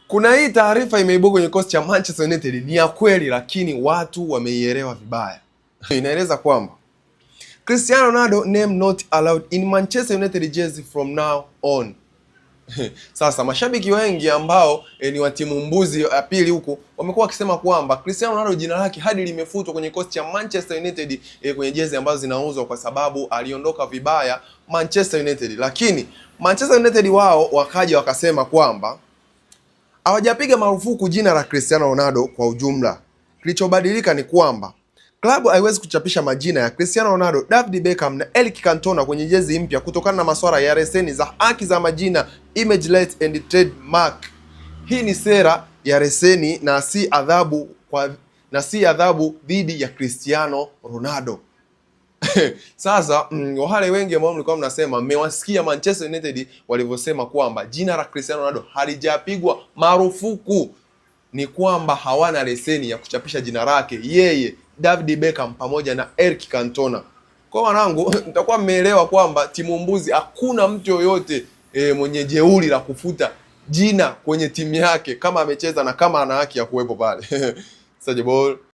Kuna hii taarifa imeibuka kwenye kikosi cha Manchester United, ni ya kweli lakini watu wameielewa vibaya. Inaeleza kwamba Cristiano Ronaldo name not allowed in Manchester United jersey from now on. Sasa mashabiki wengi ambao ni wa timu mbuzi ya pili huku wamekuwa wakisema kwamba Cristiano Ronaldo jina lake hadi limefutwa kwenye kikosi cha Manchester United kwenye jezi ambazo zinauzwa kwa sababu aliondoka vibaya Manchester United. Lakini Manchester United wao wakaja wakasema kwamba hawajapiga marufuku jina la Cristiano Ronaldo kwa ujumla. Kilichobadilika ni kwamba klabu haiwezi kuchapisha majina ya Cristiano Ronaldo, David Beckham na Eric Cantona kwenye jezi mpya kutokana na masuala ya leseni za haki za majina, image rights and trademark. Hii ni sera ya leseni na si adhabu dhidi ya Cristiano Ronaldo. Sasa wale wengi ambao mlikuwa mnasema, mmewasikia Manchester United walivyosema kwamba jina la Cristiano Ronaldo halijapigwa marufuku, ni kwamba hawana leseni ya kuchapisha jina lake yeye, David Beckham pamoja na Eric Cantona. Kwa wanangu, mtakuwa mmeelewa kwamba timu mbuzi hakuna mtu yoyote mwenye jeuri la kufuta jina kwenye timu yake kama amecheza na kama ana haki ya kuwepo pale. Sajebol.